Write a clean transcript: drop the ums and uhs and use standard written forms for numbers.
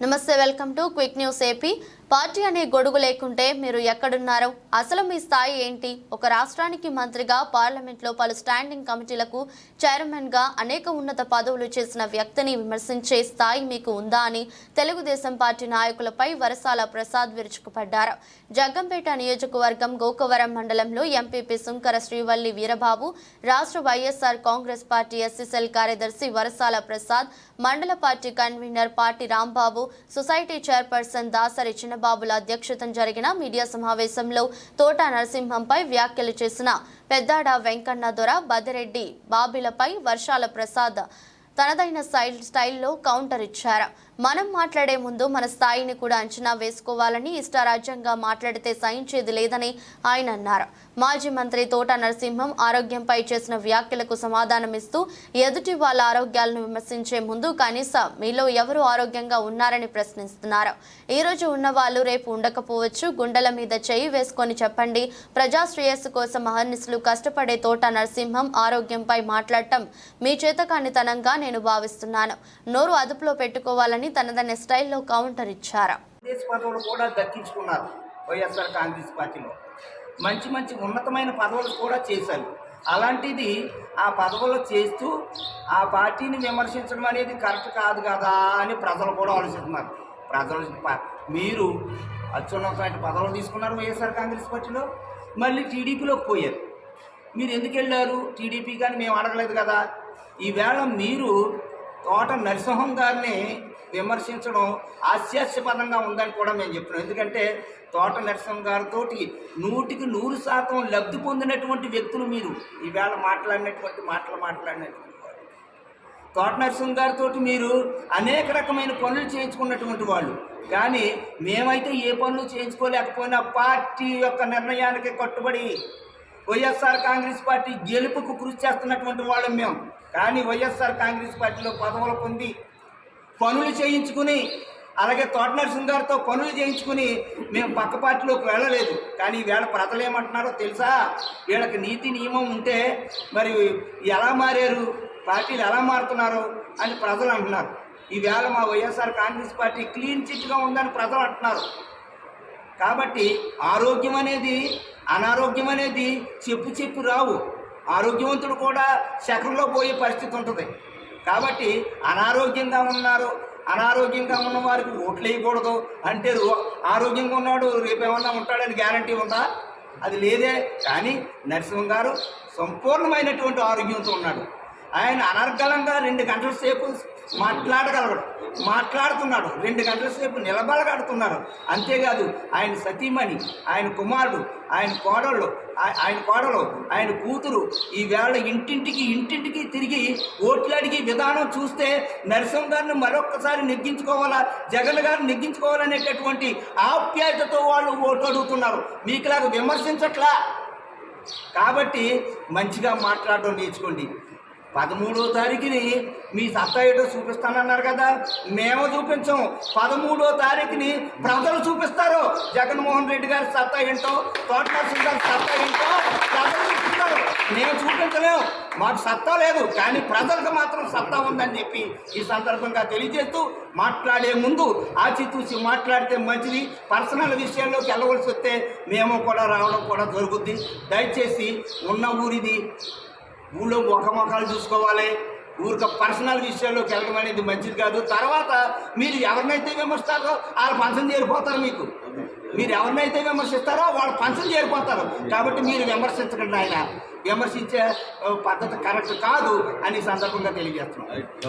నమస్తే, welcome to quick news AP. Party అనే గొడుగు లేకుంటే మీరు ఎక్కడున్నారు? అసలు మీ స్థాయి ఏంటి? ఒక రాష్ట్రానికి మంత్రిగా, పార్లమెంట్లో పలు స్టాండింగ్ కమిటీలకు చైర్మన్గా అనేక ఉన్నత పదవులు చేసిన వ్యక్తిని విమర్శించే స్థాయి మీకు ఉందా అని తెలుగుదేశం పార్టీ నాయకులపై వరసాల ప్రసాద్ విరుచుకుపడ్డారు. జగ్గంపేట నియోజకవర్గం గోకవరం మండలంలో ఎంపీపీ సుంకర శ్రీవల్లి వీరబాబు, రాష్ట్ర వైఎస్ఆర్ కాంగ్రెస్ పార్టీ ఎస్సీసెల్ కార్యదర్శి వరసాల ప్రసాద్, మండల party convener party Rambabu, society chairperson Dasari చిన్నబాబుల అధ్యక్షతన జరిగిన మీడియా సమావేశంలో తోట నరసింహంపై వ్యాఖ్యలు చేసిన పెద్దాడ వెంకన్న దొర, బదిరెడ్డి బాబిలపై వర్షాల ప్రసాద్ తనదైన స్టైల్లో కౌంటర్ ఇచ్చారు. మనం మాట్లాడే ముందు మన స్థాయిని కూడా అంచనా వేసుకోవాలని, ఇష్టారాజ్యంగా మాట్లాడితే సహించేది లేదని ఆయన అన్నారు. మాజీ మంత్రి తోట నరసింహం ఆరోగ్యంపై చేసిన వ్యాఖ్యలకు సమాధానమిస్తూ ఎదుటి వాళ్ళ ఆరోగ్యాలను విమర్శించే ముందు కనీసం మీలో ఎవరు ఆరోగ్యంగా ఉన్నారని ప్రశ్నిస్తున్నారు. ఈ రోజు ఉన్న వాళ్ళు రేపు ఉండకపోవచ్చు. గుండెల మీద చేయి వేసుకొని చెప్పండి. ప్రజా శ్రేయస్సు కోసం అహర్నిశలు కష్టపడే తోట నరసింహం ఆరోగ్యంపై మాట్లాడటం మీ చేతకానితనంగా నేను భావిస్తున్నాను. నోరు అదుపులో పెట్టుకోవాలని తనదైన స్టైల్లో కౌంటర్ ఇచ్చారు. పదవులు కూడా దక్కించుకున్నారు. వైఎస్ఆర్ కాంగ్రెస్ పార్టీలో మంచి మంచి ఉన్నతమైన పదవులు కూడా చేశారు. అలాంటిది ఆ పదవులు చేస్తూ ఆ పార్టీని విమర్శించడం అనేది కరెక్ట్ కాదు కదా అని ప్రజలు కూడా ఆలోచిస్తున్నారు. మీరు అత్యున్నతమైన పదవులు తీసుకున్నారు వైఎస్ఆర్ కాంగ్రెస్ పార్టీలో, మళ్ళీ టీడీపీలోకి పోయారు. మీరు ఎందుకు వెళ్ళారు టీడీపీ? కానీ మేము అడగలేదు కదా. ఈవేళ మీరు తోట నరసింహం గారిని విమర్శించడం హాస్యాస్పదంగా ఉందని కూడా మేము చెప్తున్నాం. ఎందుకంటే తోట నరసింహం గారితో 100% లబ్ధి పొందినటువంటి వ్యక్తులు మీరు. ఈవేళ మాట్లాడినటువంటి వాడు తోట నరసింహం గారితో మీరు అనేక రకమైన పనులు చేయించుకున్నటువంటి వాళ్ళు. కానీ మేమైతే ఏ పనులు చేయించుకోలేకపోయినా పార్టీ యొక్క నిర్ణయానికి కట్టుబడి వైఎస్ఆర్ కాంగ్రెస్ పార్టీ గెలుపుకు కృషి చేస్తున్నటువంటి వాళ్ళం మేము. కానీ వైఎస్ఆర్ కాంగ్రెస్ పార్టీలో పదవులు పొంది పనులు చేయించుకుని, అలాగే తోట నరసింహ గారితో పనులు చేయించుకుని మేము పక్క పార్టీలోకి వెళ్ళలేదు. కానీ ఈవేళ ప్రజలు ఏమంటున్నారో తెలుసా? వీళ్ళకి నీతి నియమం ఉంటే మరి ఎలా మారారు, పార్టీలు ఎలా మారుతున్నారు అని ప్రజలు అంటున్నారు. ఈవేళ మా వైఎస్ఆర్ కాంగ్రెస్ పార్టీ క్లీన్ చిట్గా ఉందని ప్రజలు అంటున్నారు. కాబట్టి ఆరోగ్యం అనేది అనారోగ్యం అనేది చెప్పు రావు. ఆరోగ్యవంతుడు కూడా శకరంలో పోయే పరిస్థితి ఉంటుంది. కాబట్టి అనారోగ్యంగా ఉన్న వారికి ఓట్లు వేయకూడదు అంటే ఆరోగ్యంగా ఉన్నాడు రేపు ఏమన్నా ఉంటాడని గ్యారంటీ ఉందా? అది లేదే. కానీ నరసింహం గారు సంపూర్ణమైనటువంటి ఆరోగ్యంతో ఉన్నాడు. ఆయన అనర్గళంగా 2 గంటల సేపు మాట్లాడుతున్నాడు. 2 గంటల సేపు నిలబడగడుతున్నారు. అంతేకాదు ఆయన సతీమణి, ఆయన కుమారుడు, ఆయన కోడలు, ఆయన కూతురు ఈవేళ ఇంటింటికి తిరిగి ఓట్లు అడిగి విధానం చూస్తే నరసింహ గారిని మరొక్కసారి నెగ్గించుకోవాలా, జగన్ గారిని నెగ్గించుకోవాలనేటటువంటి ఆప్యాయతతో వాళ్ళు ఓట్లు అడుగుతున్నారు. మీకులాగా విమర్శించట్లా. కాబట్టి మంచిగా మాట్లాడడం నేర్చుకోండి. 13వ తారీఖుని మీ సత్తా ఏంటో చూపిస్తానన్నారు కదా, మేము చూపించాం. 13వ తారీఖుని ప్రజలు చూపిస్తారు. జగన్మోహన్ రెడ్డి గారి సత్తా ఏంటో, తోట నరసింహ గారి సత్తా ఏంటో ప్రజలు చూపిస్తారు. మేము చూపించలేము, మాకు సత్తా లేదు. కానీ ప్రజలకు మాత్రం సత్తా ఉందని చెప్పి ఈ సందర్భంగా తెలియజేస్తూ, మాట్లాడే ముందు ఆచితూచి మాట్లాడితే మంచిది. పర్సనల్ విషయాల్లోకి వెళ్ళవలసి వస్తే మేము కూడా రావడం కూడా జరుగుద్ది. దయచేసి ఉన్న ఊళ్ళో ముఖాలు చూసుకోవాలి. ఊరికి పర్సనల్ విషయాల్లోకి వెళ్ళడం అనేది మంచిది కాదు. తర్వాత మీరు ఎవరినైతే విమర్శిస్తారో వాళ్ళు పంచం చేరిపోతారు. మీరు ఎవరినైతే విమర్శిస్తారో వాళ్ళు పంచం చేరిపోతారు. కాబట్టి మీరు విమర్శించకండి. ఆయన విమర్శించే పద్ధతి కరెక్ట్ కాదు అని సందర్భంగా తెలియజేస్తున్నాం.